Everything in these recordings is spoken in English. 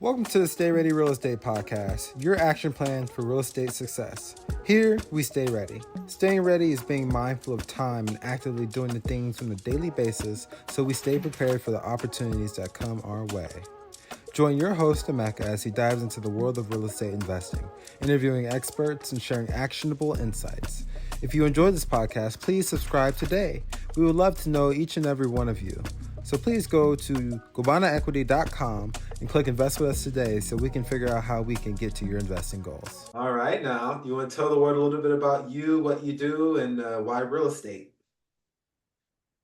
Welcome to the Stay Ready Real Estate Podcast, your action plan for real estate success. Here, we stay ready. Staying ready is being mindful of time and actively doing the things on a daily basis so we stay prepared for the opportunities that come our way. Join your host, Emeka, as he dives into the world of real estate investing, interviewing experts and sharing actionable insights. If you enjoyed this podcast, please subscribe today. We would love to know each and every one of you. So please go to ogbonnaequity.com and click Invest with us today so we can figure out how we can get to your investing goals. All right, now, you want to tell the world a little bit about you, what you do, and why real estate?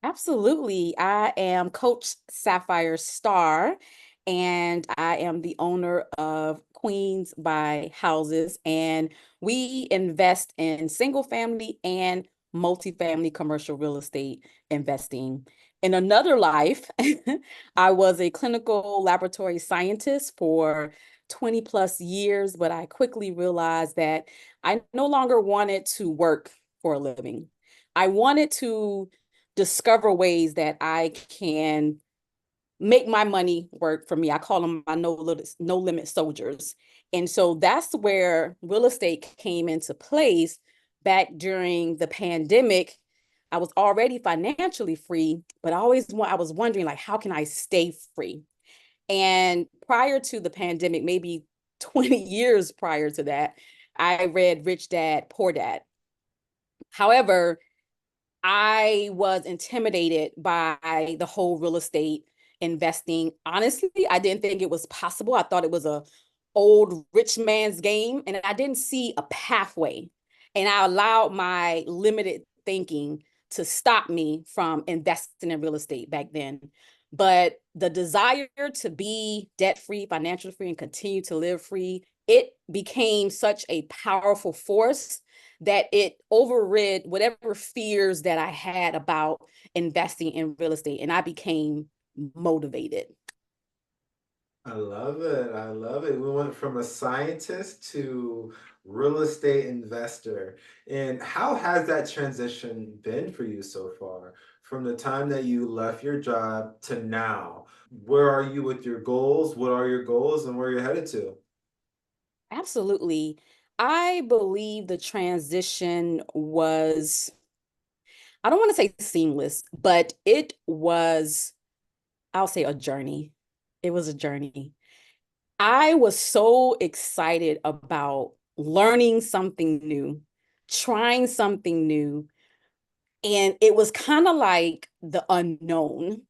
Absolutely. I am Coach Sapphire Starr, and I am the owner of Queens by Houses, and we invest in single family and multifamily commercial real estate investing. In another life, I was a clinical laboratory scientist for 20 plus years, but I quickly realized that I no longer wanted to work for a living. I wanted to discover ways that I can make my money work for me. I call them my no limit soldiers. And so that's where real estate came into place back during the pandemic. I was already financially free, but I was wondering, like, how can I stay free? And prior to the pandemic, maybe 20 years prior to that, I read Rich Dad, Poor Dad. However, I was intimidated by the whole real estate investing. Honestly, I didn't think it was possible. I thought it was a old rich man's game, and I didn't see a pathway. And I allowed my limited thinking to stop me from investing in real estate back then. But the desire to be debt-free, financially free, and continue to live free, it became such a powerful force that it overrid whatever fears that I had about investing in real estate, and I became motivated. I love it. I love it. We went from a scientist to real estate investor. And how has that transition been for you so far? From the time that you left your job to now, where are you with your goals? What are your goals and where you're headed to? Absolutely. I believe the transition was, I don't want to say seamless, but it was, I'll say a journey. It was a journey. I was so excited about learning something new, trying something new, and it was kind of like the unknown.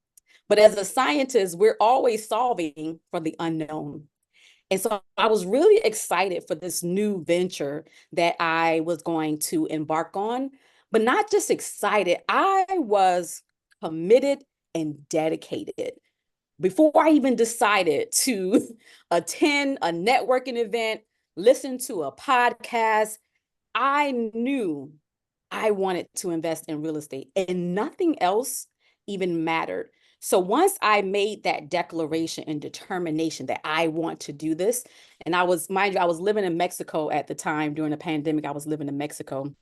But as a scientist, we're always solving for the unknown. And so I was really excited for this new venture that I was going to embark on, but not just excited, I was committed and dedicated. Before I even decided to attend a networking event, listen to a podcast, I knew I wanted to invest in real estate and nothing else even mattered. So once I made that declaration and determination that I want to do this, and I was, mind you, I was living in Mexico at the time during the pandemic, I was living in Mexico.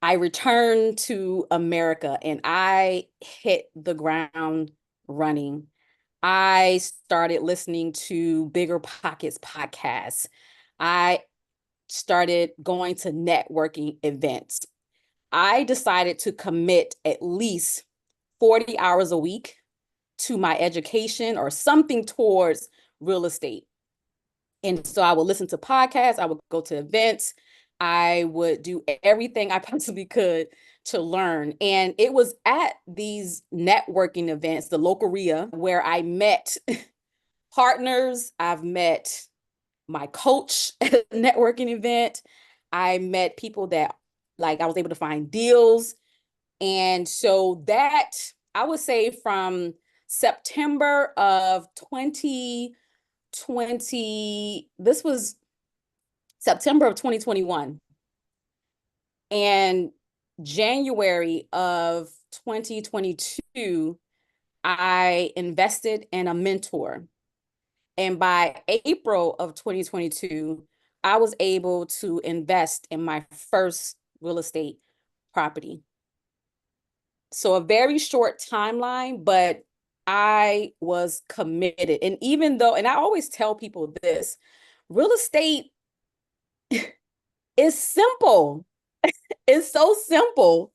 I returned to America and I hit the ground running. I started listening to Bigger Pockets podcasts. I started going to networking events. I decided to commit at least 40 hours a week to my education or something towards real estate. And so I would listen to podcasts, I would go to events, I would do everything I possibly could to learn. And it was at these networking events, the local RIA, where I met partners, I've met my coach at a networking event. I met people that like I was able to find deals. And so that I would say from September of 2020, this was September of 2021. And January of 2022, I invested in a mentor. And by April of 2022, I was able to invest in my first real estate property. So a very short timeline, but I was committed. And even though, and I always tell people this, real estate is simple. It's so simple,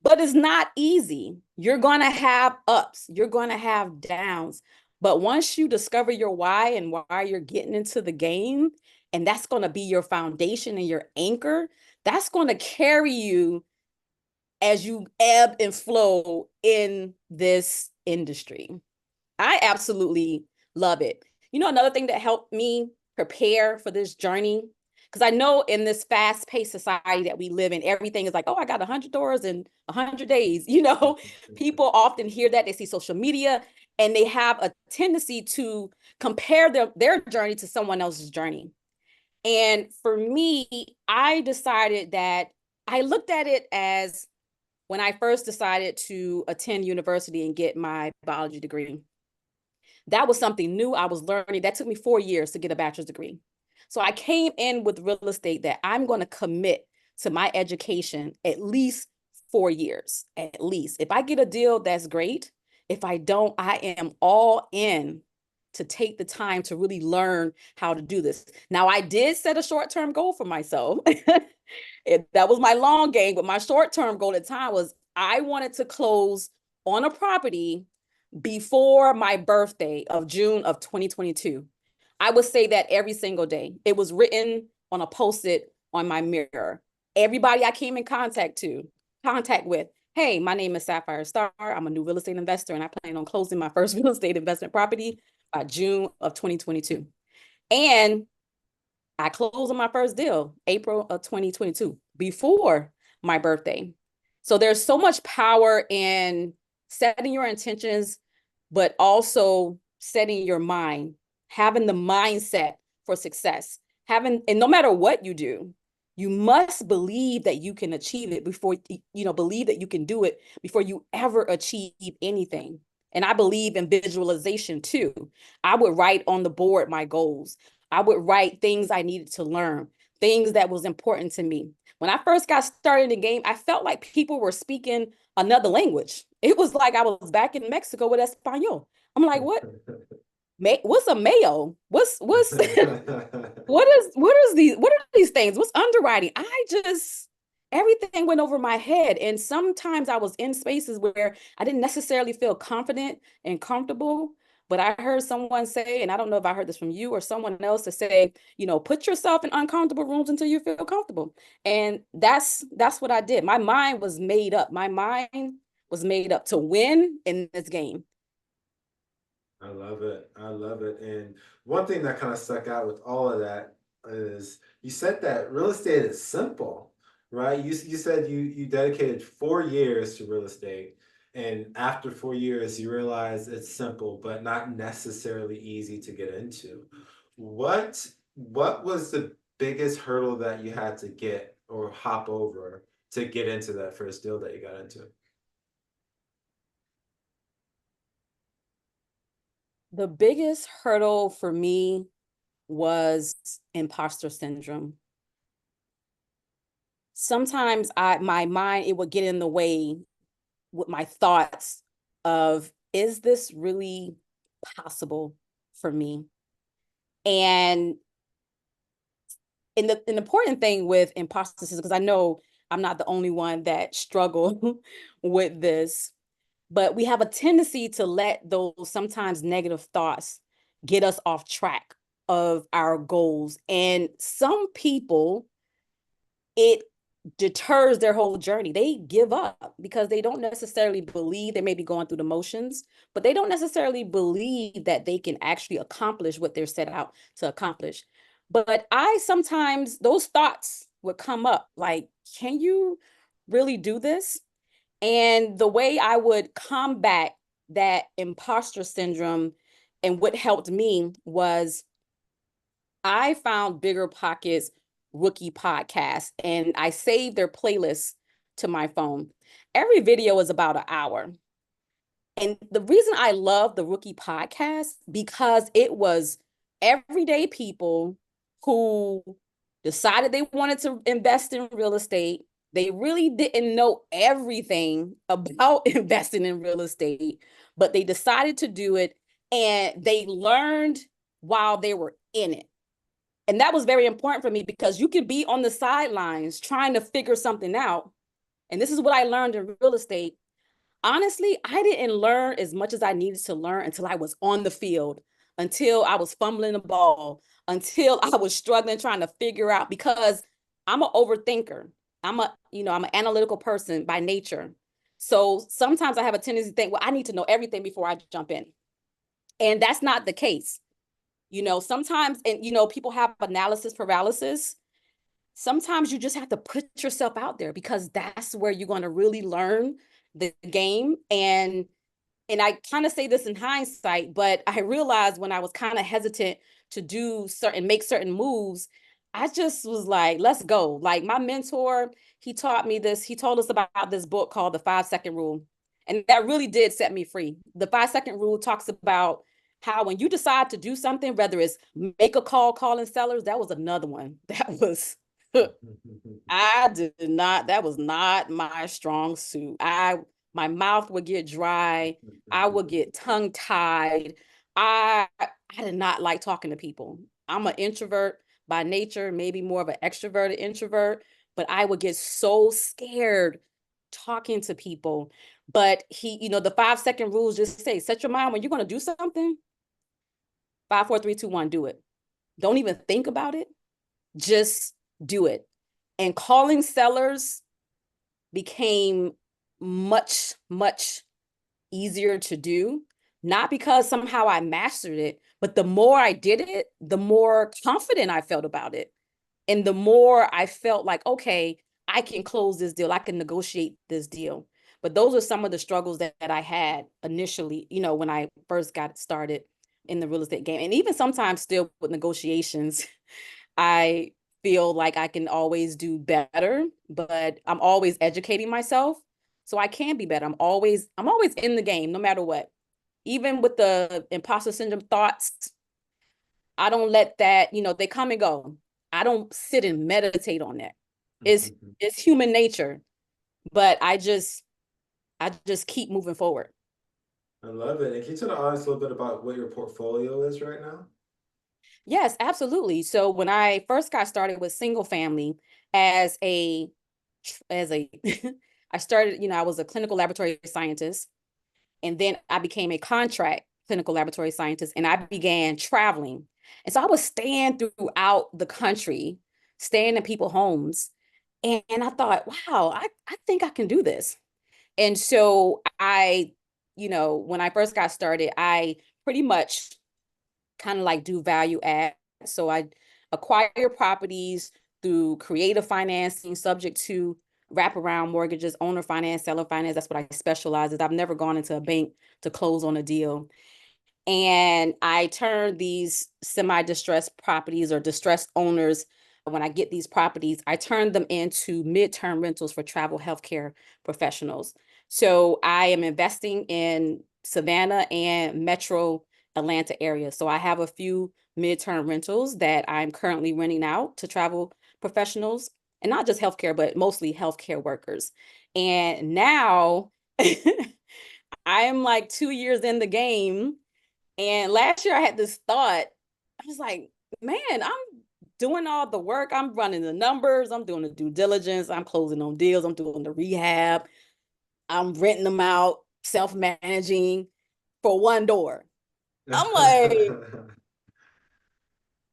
but it's not easy. You're going to have ups, you're going to have downs. But once you discover your why and why you're getting into the game, and that's going to be your foundation and your anchor, that's going to carry you as you ebb and flow in this industry. I absolutely love it. You know, another thing that helped me prepare for this journey, because I know in this fast-paced society that we live in, everything is like, oh, I got 100 doors in 100 days. You know, people often hear that. They see social media and they have a tendency to compare their journey to someone else's journey. And for me, I decided that I looked at it as when I first decided to attend university and get my biology degree. That was something new I was learning. That took me 4 years to get a bachelor's degree. So I came in with real estate that I'm going to commit to my education at least 4 years, at least. If I get a deal, that's great. If I don't, I am all in to take the time to really learn how to do this. Now, I did set a short-term goal for myself. That was my long game, but my short-term goal at the time was I wanted to close on a property before my birthday of June of 2022. I would say that every single day. It was written on a post-it on my mirror. Everybody I came in contact with, hey, my name is Sapphire Starr. I'm a new real estate investor, and I plan on closing my first real estate investment property by June of 2022. And I closed on my first deal, April of 2022, before my birthday. So there's so much power in setting your intentions, but also setting your mind, having the mindset for success, and no matter what you do, you must believe that you can achieve it before, believe that you can do it before you ever achieve anything. And I believe in visualization too. I would write on the board my goals. I would write things I needed to learn, things that was important to me. When I first got started in the game, I felt like people were speaking another language. It was like I was back in Mexico with Espanol. I'm like, what's a mayo? What's what are these things? What's underwriting? Everything went over my head. And sometimes I was in spaces where I didn't necessarily feel confident and comfortable. But I heard someone say, and I don't know if I heard this from you or someone else to say, put yourself in uncomfortable rooms until you feel comfortable. And that's what I did. My mind was made up. My mind was made up to win in this game. I love it. I love it. And one thing that kind of stuck out with all of that is you said that real estate is simple, right? You said you dedicated 4 years to real estate, and after 4 years, you realize it's simple, but not necessarily easy to get into. What was the biggest hurdle that you had to get or hop over to get into that first deal that you got into? The biggest hurdle for me was imposter syndrome. Sometimes my mind, it would get in the way with my thoughts of, is this really possible for me? And an important thing with imposter syndrome, because I know I'm not the only one that struggle with this, but we have a tendency to let those sometimes negative thoughts get us off track of our goals. And some people, it deters their whole journey. They give up because they don't necessarily believe. They may be going through the motions, but they don't necessarily believe that they can actually accomplish what they're set out to accomplish. But I sometimes, those thoughts would come up like, can you really do this? And the way I would combat that imposter syndrome and what helped me was I found Bigger Pockets Rookie Podcast, and I saved their playlists to my phone. Every video is about an hour. And the reason I love the Rookie Podcast, because it was everyday people who decided they wanted to invest in real estate. They really didn't know everything about investing in real estate, but they decided to do it and they learned while they were in it. And that was very important for me because you can be on the sidelines trying to figure something out. And this is what I learned in real estate. Honestly, I didn't learn as much as I needed to learn until I was on the field, until I was fumbling the ball, until I was struggling trying to figure out because I'm an overthinker. I'm an analytical person by nature. So sometimes I have a tendency to think, well, I need to know everything before I jump in. And that's not the case. Sometimes, and people have analysis paralysis. Sometimes you just have to put yourself out there because that's where you're going to really learn the game. And I kind of say this in hindsight, but I realized when I was kind of hesitant to make certain moves, I just was like, let's go. Like my mentor, he taught me this. He told us about this book called The 5 Second Rule. And that really did set me free. The 5 second rule talks about how when you decide to do something, whether it's make a call, calling sellers, that was another one. That was I did not, that was not my strong suit. My mouth would get dry. I would get tongue tied. I did not like talking to people. I'm an introvert by nature, maybe more of an extroverted introvert, but I would get so scared talking to people. But the 5 second rules just say, set your mind when you're going to do something, 5, 4, 3, 2, 1, do it. Don't even think about it. Just do it. And calling sellers became much, much easier to do. Not because somehow I mastered it, but the more I did it, the more confident I felt about it. And the more I felt like, okay, I can close this deal, I can negotiate this deal. But those are some of the struggles that I had initially, when I first got started in the real estate game. And even sometimes still with negotiations, I feel like I can always do better, but I'm always educating myself so I can be better. I'm always in the game no matter what. Even with the imposter syndrome thoughts, I don't let that, they come and go. I don't sit and meditate on that. It's it's human nature, but I just keep moving forward. I love it. And can you tell the audience a little bit about what your portfolio is right now? Yes, absolutely. So when I first got started with single family as a as a I started, I was a clinical laboratory scientist and then I became a contract clinical laboratory scientist and I began traveling. And so I was staying throughout the country, staying in people's homes. And I thought, wow, I think I can do this. And so when I first got started, I pretty much kind of like do value add. So I acquire properties through creative financing, subject to wraparound mortgages, owner finance, seller finance. That's what I specialize in. I've never gone into a bank to close on a deal. And I turn these semi-distressed properties or distressed owners, when I get these properties, I turn them into midterm rentals for travel healthcare professionals. So I am investing in Savannah and Metro Atlanta area. So I have a few midterm rentals that I'm currently renting out to travel professionals and not just healthcare, but mostly healthcare workers. And now I'm like 2 years in the game and last year I had this thought. I was like, man, I'm doing all the work. I'm running the numbers. I'm doing the due diligence. I'm closing on deals. I'm doing the rehab. I'm renting them out, self-managing for one door. I'm like,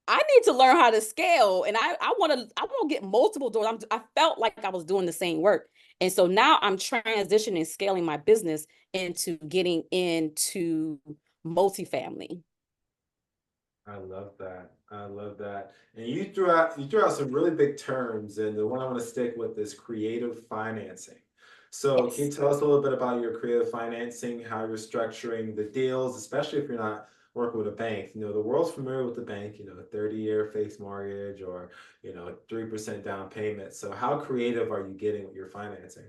I need to learn how to scale. And I want to get multiple doors. I felt like I was doing the same work. And so now I'm transitioning, scaling my business into getting into multifamily. I love that. I love that. And you threw out some really big terms, and the one I want to stick with is creative financing. So can you Yes. tell us a little bit about your creative financing, how you're structuring the deals, especially if you're not working with a bank? The world's familiar with the bank, a 30-year fixed mortgage or, 3% down payment. So how creative are you getting with your financing?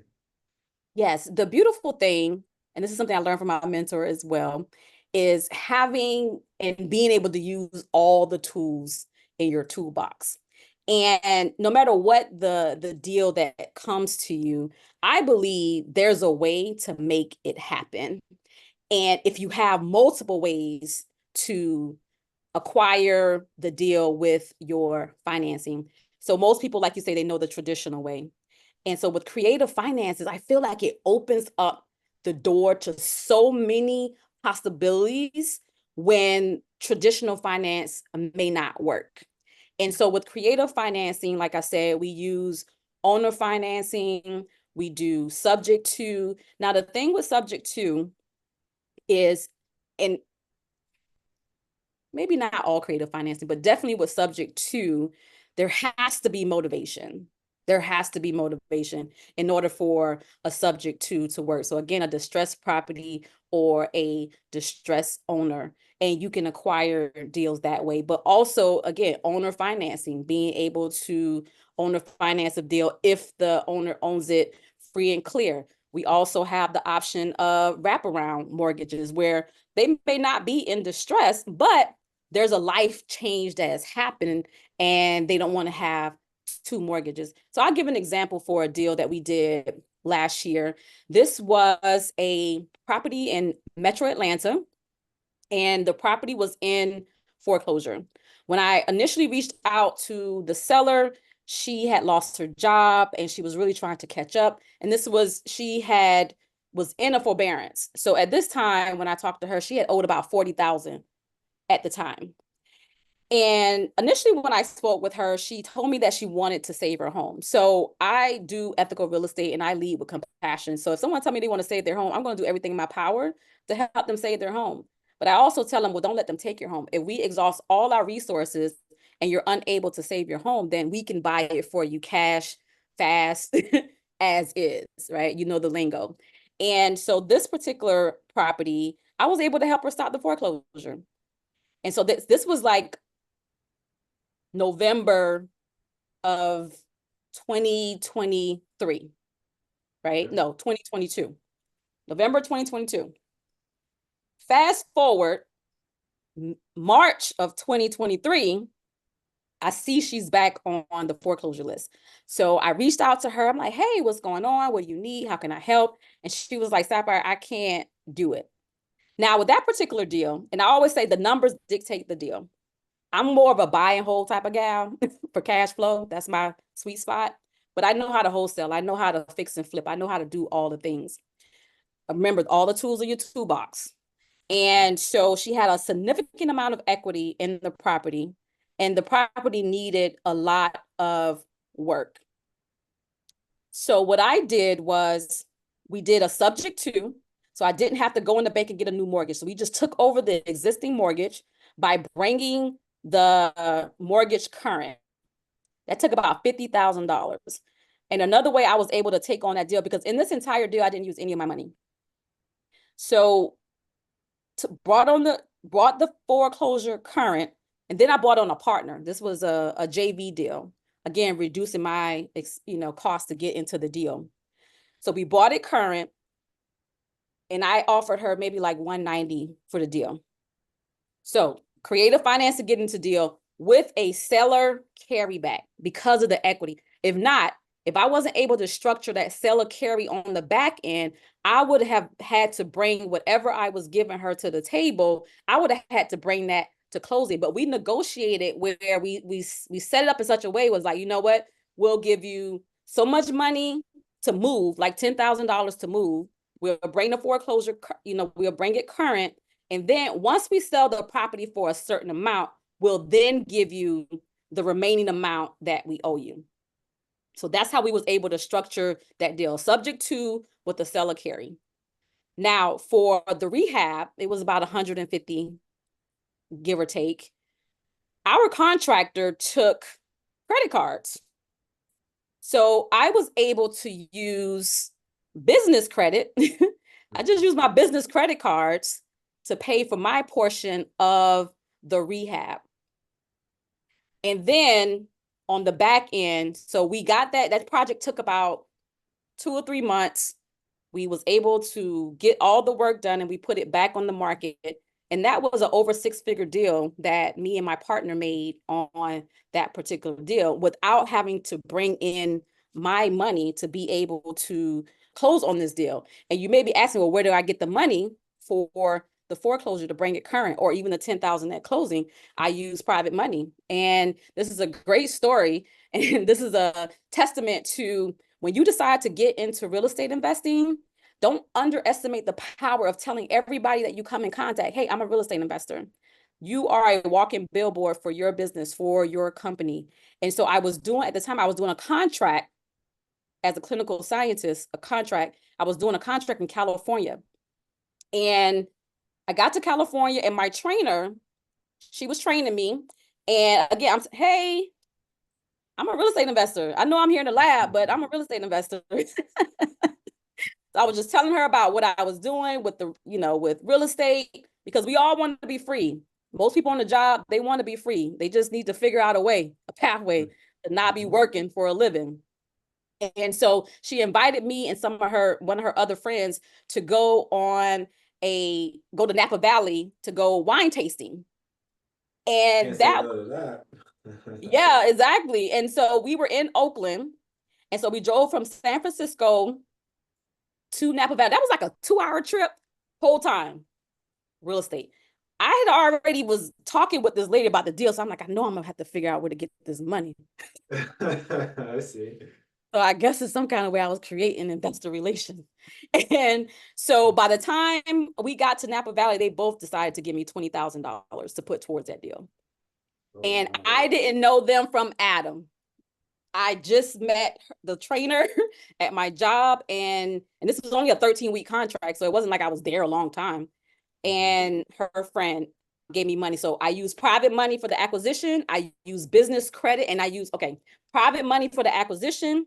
Yes, the beautiful thing, and this is something I learned from my mentor as well, is having and being able to use all the tools in your toolbox. And no matter what the deal that comes to you, I believe there's a way to make it happen. And if you have multiple ways to acquire the deal with your financing. So most people, like you say, they know the traditional way. And so with creative finances, I feel like it opens up the door to so many possibilities when traditional finance may not work. And so with creative financing, like I said, we use owner financing, we do subject to. Now, the thing with subject to is, and maybe not all creative financing, but definitely with subject to, there has to be motivation. There has to be motivation in order for a subject to work. So again, a distressed property or a distressed owner, and you can acquire deals that way. But also, again, owner financing, being able to owner finance a deal if the owner owns it free and clear. We also have the option of wraparound mortgages where they may not be in distress, but there's a life change that has happened and they don't want to have two mortgages. So I'll give an example for a deal that we did last year. This was a property in Metro Atlanta, and the property was in foreclosure. When I initially reached out to the seller, she had lost her job and she was really trying to catch up. And was in a forbearance. So at this time, when I talked to her, she had owed about 40,000 at the time. And initially, when I spoke with her, she told me that she wanted to save her home. So I do ethical real estate and I lead with compassion. So if someone tells me they want to save their home, I'm going to do everything in my power to help them save their home. But I also tell them, well, don't let them take your home. If we exhaust all our resources and you're unable to save your home, then we can buy it for you cash, fast, as is, right? You know the lingo. And so this particular property, I was able to help her stop the foreclosure. And so this was like November of 2023, right? No, 2022, November 2022. Fast forward, March of 2023, I see she's back on the foreclosure list. So I reached out to her. I'm like, hey, what's going on? What do you need? How can I help? And she was like, Sapphire, I can't do it. Now, with that particular deal, and I always say the numbers dictate the deal. I'm more of a buy and hold type of gal for cash flow. That's my sweet spot. But I know how to wholesale. I know how to fix and flip. I know how to do all the things. Remember, all the tools in your toolbox. And so she had a significant amount of equity in the property, and the property needed a lot of work. So what I did was we did a subject to, so I didn't have to go in the bank and get a new mortgage. So we just took over the existing mortgage by bringing the mortgage current. That took about $50,000. And another way I was able to take on that deal, because in this entire deal, I didn't use any of my money. So brought the foreclosure current, and then I brought on a partner. This was a JV deal. Again, reducing my cost to get into the deal. So we bought it current, and I offered her maybe like 190 for the deal. So creative finance to get into deal with a seller carryback because of the equity. If not, if I wasn't able to structure that seller carry on the back end, I would have had to bring whatever I was giving her to the table. I would have had to bring that to closing. But we negotiated where we set it up in such a way, was like, you know what? We'll give you so much money to move, like $10,000 to move. We'll bring the foreclosure, we'll bring it current. And then once we sell the property for a certain amount, we'll then give you the remaining amount that we owe you. So that's how we was able to structure that deal, subject to what the seller carry. Now, for the rehab, it was about 150, give or take. Our contractor took credit cards. So I was able to use business credit. I just used my business credit cards to pay for my portion of the rehab. And then on the back end, so we got that project took about 2 or 3 months. We was able to get all the work done and we put it back on the market. And that was an over six-figure deal that me and my partner made on that particular deal without having to bring in my money to be able to close on this deal. And you may be asking, well, where do I get the money for the foreclosure to bring it current, or even the 10,000 at closing? I use private money. And this is a great story. And this is a testament to when you decide to get into real estate investing, don't underestimate the power of telling everybody that you come in contact, hey, I'm a real estate investor. You are a walking billboard for your business, for your company. And so at the time, I was doing a contract as a clinical scientist, I was doing a contract in California. And I got to California and my trainer, she was training me. And again, hey, I'm a real estate investor. I know I'm here in the lab, but I'm a real estate investor. I was just telling her about what I was doing with with real estate, because we all want to be free. Most people on the job, they want to be free. They just need to figure out a pathway to not be working for a living. And so she invited me and one of her other friends to go to Napa Valley to go wine tasting. And yeah, exactly. And so we were in Oakland. And so we drove from San Francisco to Napa Valley. That was like a 2-hour trip, whole time, real estate. I had already was talking with this lady about the deal. So I'm like, I know I'm gonna have to figure out where to get this money. I see. So I guess it's some kind of way I was creating investor relations. And so by the time we got to Napa Valley, they both decided to give me $20,000 to put towards that deal. Oh, and wow. I didn't know them from Adam. I just met the trainer at my job, and this was only a 13-week contract, so it wasn't like I was there a long time. And her friend gave me money. So I use private money for the acquisition. I use business credit, and private money for the acquisition,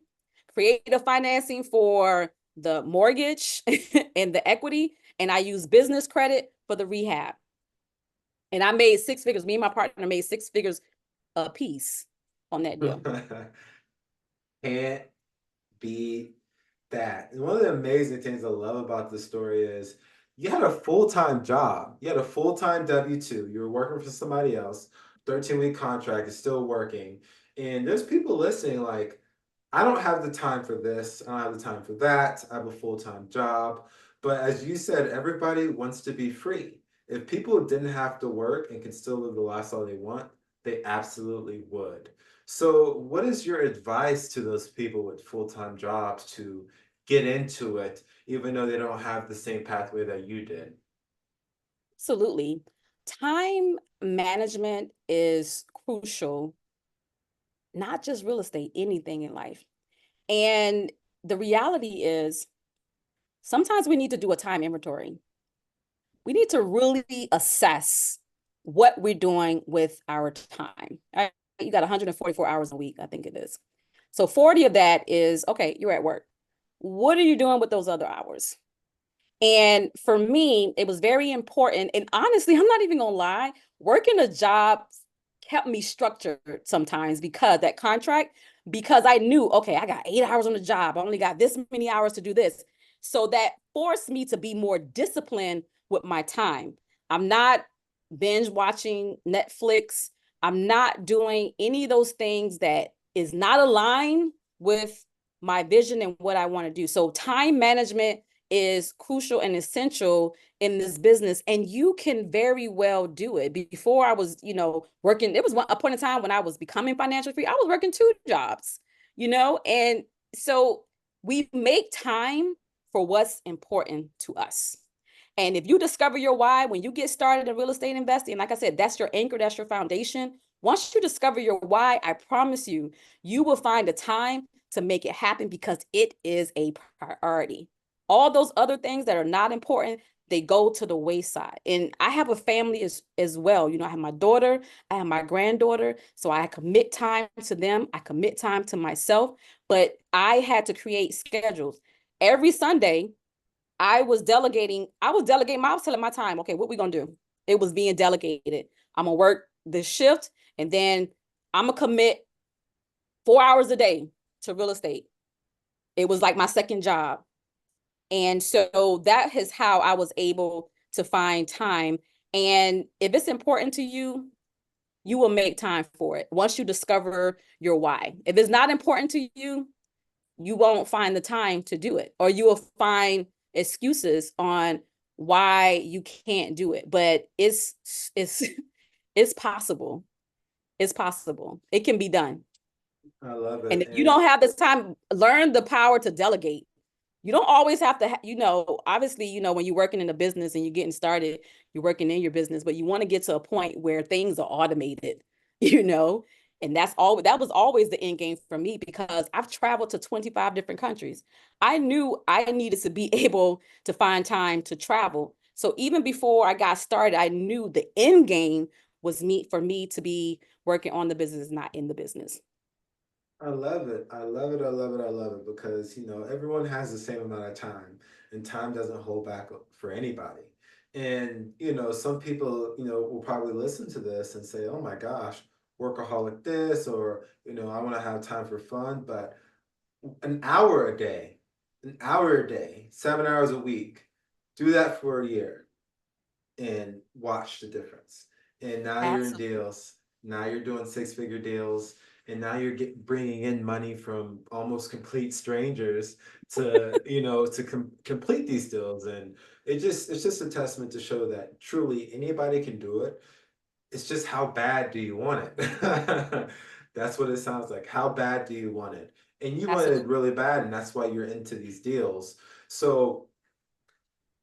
creative financing for the mortgage and the equity, and I use business credit for the rehab. And I made 6 figures. Me and my partner made 6 figures a piece on that deal. Can't beat that. And one of the amazing things I love about this story is you had a full-time job. You had a full-time W-2. You were working for somebody else. 13-week contract is still working. And there's people listening like, I don't have the time for this. I don't have the time for that. I have a full-time job. But as you said, everybody wants to be free. If people didn't have to work and could still live the lifestyle they want, they absolutely would. So what is your advice to those people with full-time jobs to get into it, even though they don't have the same pathway that you did? Absolutely. Time management is crucial, not just real estate, anything in life. And the reality is sometimes we need to do a time inventory. We need to really assess what we're doing with our time. You got 144 hours a week, I think it is. So 40 of that is, okay, you're at work. What are you doing with those other hours? And for me, it was very important. And honestly, I'm not even gonna lie, working a job kept me structured sometimes because I knew, okay, I got 8 hours on the job. I only got this many hours to do this. So that forced me to be more disciplined with my time. I'm not binge watching Netflix. I'm not doing any of those things that is not aligned with my vision and what I want to do. So time management is crucial and essential in this business, and you can very well do it. Before I was, working, it was a point in time when I was becoming financially free, I was working 2 jobs, and so we make time for what's important to us. And if you discover your why, when you get started in real estate investing, like I said, that's your anchor, that's your foundation. Once you discover your why, I promise you, you will find a time to make it happen because it is a priority. All those other things that are not important, they go to the wayside. And I have a family as well. I have my daughter, I have my granddaughter. So I commit time to them. I commit time to myself. But I had to create schedules. Every Sunday, I was telling my time, okay, what we gonna do? It was being delegated. I'm gonna work this shift, and then I'm gonna commit 4 hours a day to real estate. It was like my second job. And so that is how I was able to find time. And if it's important to you, you will make time for it once you discover your why. If it's not important to you, you won't find the time to do it, or you will find excuses on why you can't do it. But it's it's possible. It's possible. It can be done. I love And it. if you And don't have this time, learn the power to delegate. You don't always have to, obviously, when you're working in a business and you're getting started, you're working in your business, but you want to get to a point where things are automated, you know? And that was always the end game for me because I've traveled to 25 different countries. I knew I needed to be able to find time to travel. So even before I got started, I knew the end game was for me to be working on the business, not in the business. I love it. I love it. I love it. I love it because, everyone has the same amount of time and time doesn't hold back for anybody. And, some people, will probably listen to this and say, oh my gosh, workaholic this, or, I want to have time for fun. But an hour a day, 7 hours a week, do that for a year and watch the difference. And now you're in Absolutely. deals. Now you're doing six-figure deals, and now you're bringing in money from almost complete strangers to complete these deals. And it's just a testament to show that truly anybody can do it. It's just how bad do you want it? That's what it sounds like. How bad do you want it? And you want it Absolutely. really bad, and that's why you're into these deals. So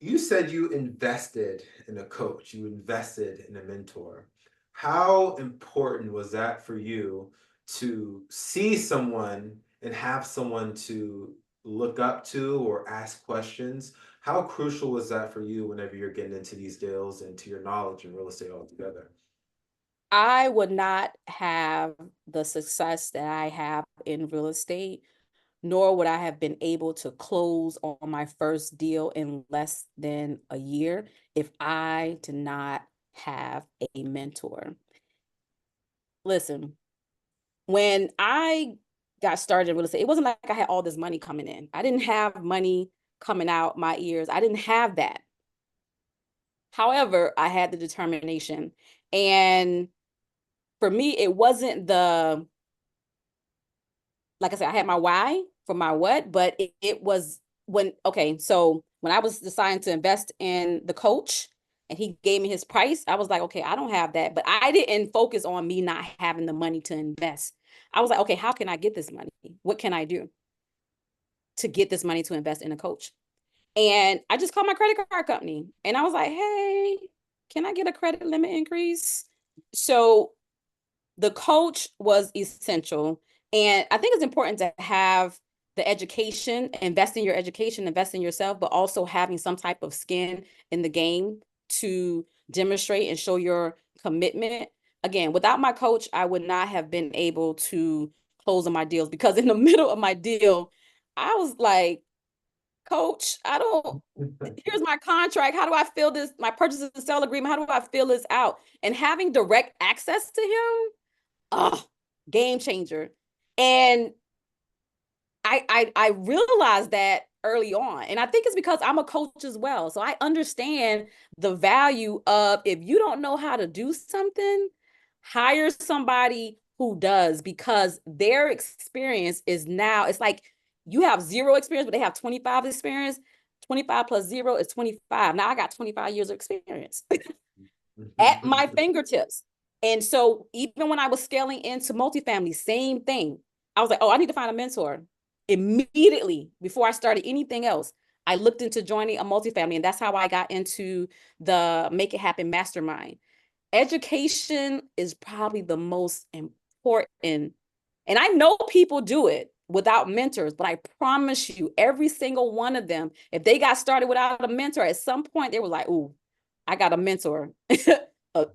you said you invested in a coach, you invested in a mentor. How important was that for you to see someone and have someone to look up to or ask questions? How crucial was that for you whenever you're getting into these deals and to your knowledge in real estate altogether? I would not have the success that I have in real estate, nor would I have been able to close on my first deal in less than a year if I did not have a mentor. Listen, when I got started in real estate, it wasn't like I had all this money coming in. I didn't have money coming out my ears. I didn't have that. However, I had the determination. And for me, it wasn't like I said, I had my why for my what, but it was so when I was deciding to invest in the coach and he gave me his price, I was like, okay, I don't have that. But I didn't focus on me not having the money to invest. I was like, okay, how can I get this money? What can I do to get this money to invest in a coach? And I just called my credit card company and I was like, hey, can I get a credit limit increase? So the coach was essential. And I think it's important to have the education, invest in your education, invest in yourself, but also having some type of skin in the game to demonstrate and show your commitment. Again, without my coach, I would not have been able to close on my deals because in the middle of my deal, I was like, Coach, I don't, here's my contract. How do I fill this? My purchase and sale agreement. How do I fill this out? And having direct access to him, game changer. And I realized that early on. And I think it's because I'm a coach as well. So I understand the value of if you don't know how to do something, hire somebody who does because their experience is now, it's like you have zero experience, but they have 25 experience. 25 plus zero is 25. Now I got 25 years of experience at my fingertips. And so even when I was scaling into multifamily, same thing. I was like, oh, I need to find a mentor. Immediately before I started anything else, I looked into joining a multifamily, and that's how I got into the Make It Happen Mastermind. Education is probably the most important. And I know people do it without mentors, but I promise you, every single one of them, if they got started without a mentor, at some point they were like, ooh, I got a mentor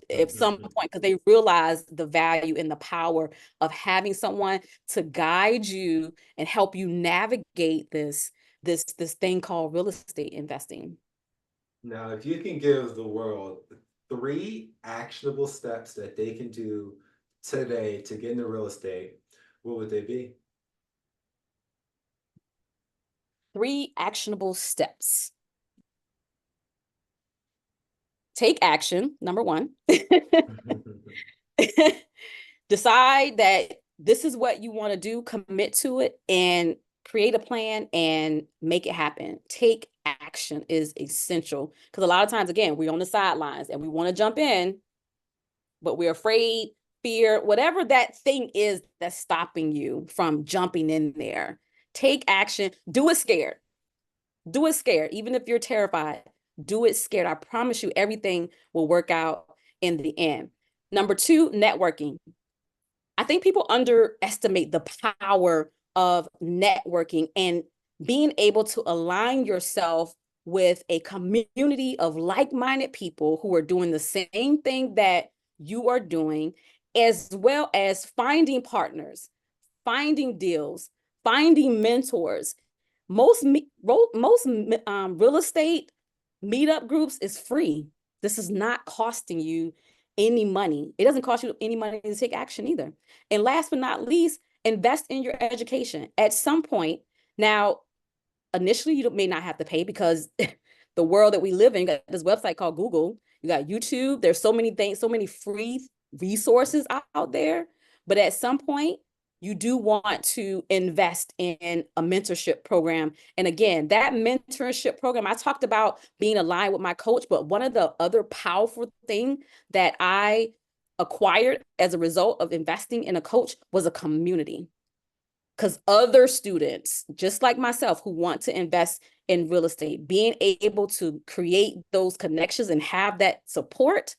at some point because they realized the value and the power of having someone to guide you and help you navigate this thing called real estate investing. Now, if you can give the world three actionable steps that they can do today to get into real estate, what would they be? 3 actionable steps take action, number one. Decide that this is what you want to do, commit to it, and create a plan and make it happen. Take action is essential because a lot of times, again, we're on the sidelines and we want to jump in, but we're afraid, fear, whatever that thing is that's stopping you from jumping in there. Take action. Do it scared. Do it scared. Even if you're terrified, do it scared. I promise you, everything will work out in the end. Number two, networking. I think people underestimate the power of networking and being able to align yourself with a community of like-minded people who are doing the same thing that you are doing, as well as finding partners, finding deals, finding mentors. Most real estate meetup groups is free. This is not costing you any money. It doesn't cost you any money to take action either. And last but not least, invest in your education. At some point, now, initially you may not have to pay because the world that we live in, you got this website called Google, you got YouTube, there's so many things, so many free resources out there. But at some point, you do want to invest in a mentorship program. And again, that mentorship program, I talked about being aligned with my coach, but one of the other powerful thing that I acquired as a result of investing in a coach was a community. Because other students, just like myself, who want to invest in real estate, being able to create those connections and have that support,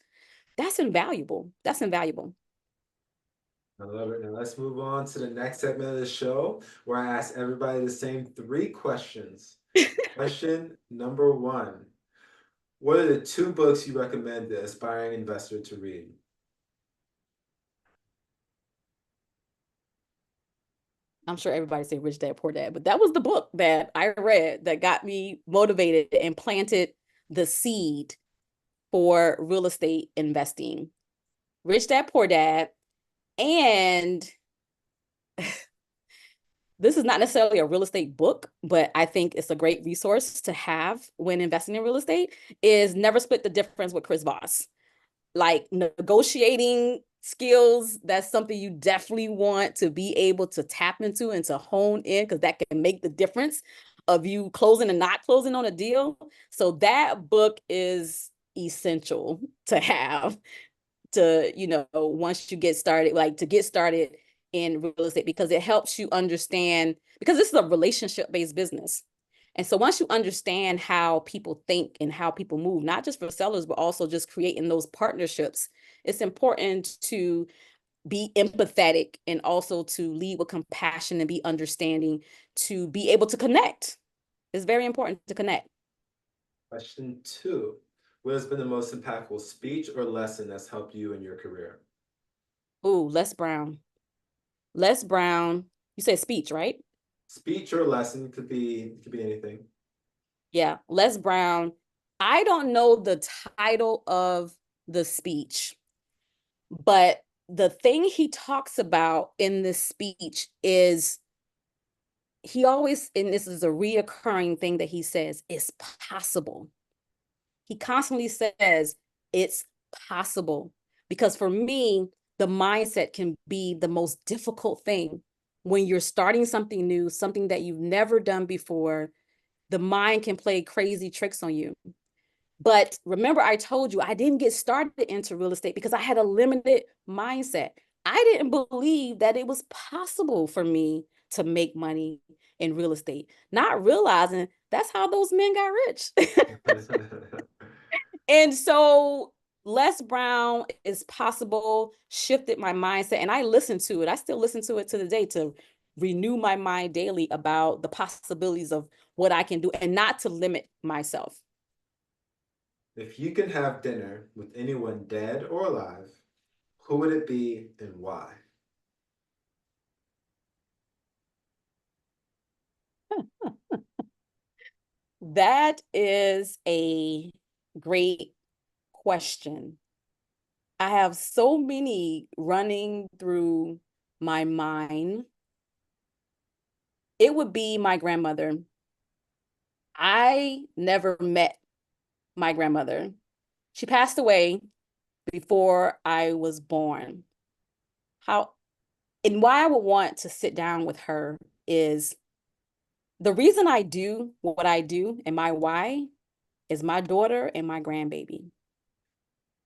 that's invaluable. That's invaluable. I love it. Now let's move on to the next segment of the show where I ask everybody the same three questions. Question number one. What are the two books you recommend the aspiring investor to read? I'm sure everybody say Rich Dad Poor Dad, but that was the book that I read that got me motivated and planted the seed for real estate investing. Rich Dad Poor Dad. And this is not necessarily a real estate book, but I think it's a great resource to have when investing in real estate, is Never Split the Difference with Chris Voss. Like negotiating skills, that's something you definitely want to be able to tap into and to hone in, because that can make the difference of you closing and not closing on a deal. So that book is essential to have to, once you get started, like to get started in real estate, because it helps you understand, because this is a relationship-based business. And so once you understand how people think and how people move, not just for sellers, but also just creating those partnerships, it's important to be empathetic and also to lead with compassion and be understanding, to be able to connect. It's very important to connect. Question two. What has been the most impactful speech or lesson that's helped you in your career? Ooh, Les Brown. Les Brown, you said speech, right? Speech or lesson could be anything. Yeah, Les Brown. I don't know the title of the speech, but the thing he talks about in this speech is he always, and this is a reoccurring thing that he says, it's possible. He constantly says it's possible. Because for me, the mindset can be the most difficult thing when you're starting something new, something that you've never done before. The mind can play crazy tricks on you. But remember, I told you I didn't get started into real estate because I had a limited mindset. I didn't believe that it was possible for me to make money in real estate, not realizing that's how those men got rich. And so Les Brown is possible, shifted my mindset, and I listened to it. I still listen to it to the day to renew my mind daily about the possibilities of what I can do and not to limit myself. If you could have dinner with anyone dead or alive, who would it be and why? That is a great question. I have so many running through my mind. It would be my grandmother. I never met my grandmother. She passed away before I was born. How and why I would want to sit down with her is the reason I do what I do and my why is my daughter and my grandbaby.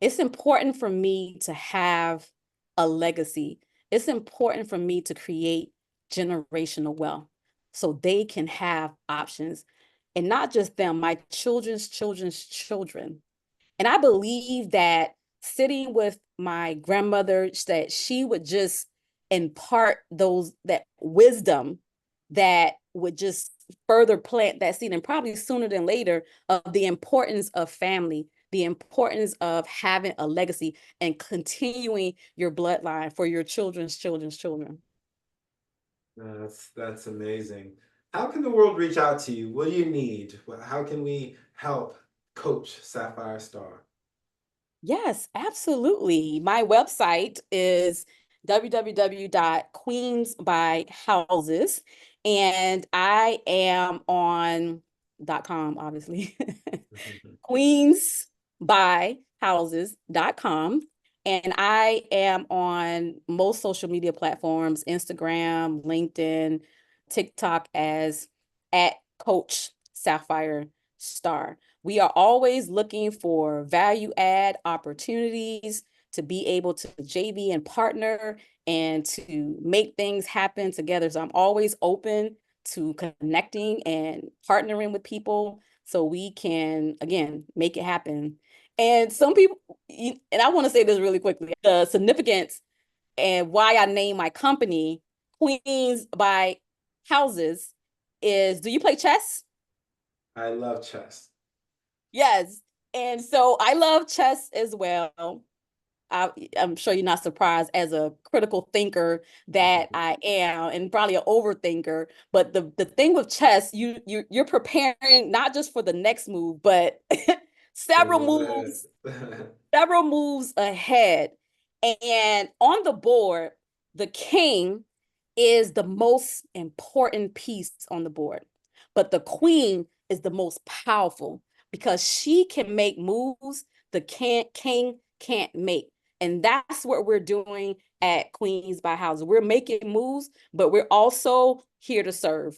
It's important for me to have a legacy. It's important for me to create generational wealth so they can have options. And not just them, my children's children's children. And I believe that sitting with my grandmother, that she would just impart that wisdom that would just further plant that seed, and probably sooner than later, of the importance of family, the importance of having a legacy and continuing your bloodline for your children's children's children. That's amazing. How can the world reach out to you? What do you need? How can we help coach Sapphire Starr? Yes, absolutely. My website is www.queensbyhouses, and I am on .com, obviously. queensbyhouses.com. And I am on most social media platforms, Instagram, LinkedIn, TikTok, as at Coach Sapphire Starr. We are always looking for value add opportunities to be able to JV and partner and to make things happen together. So I'm always open to connecting and partnering with people so we can, again, make it happen. And some people, and I want to say this really quickly, the significance and why I name my company Queens by Houses is, do you play chess? I love chess. Yes. And so I love chess as well. I'm sure you're not surprised as a critical thinker that I am, and probably an overthinker. But the thing with chess, you're preparing not just for the next move, but The several move moves, ahead. several moves ahead. And on the board, the king is the most important piece on the board, but the queen is the most powerful because she can make moves the king can't make. And that's what we're doing at Queens by House. We're making moves, but we're also here to serve.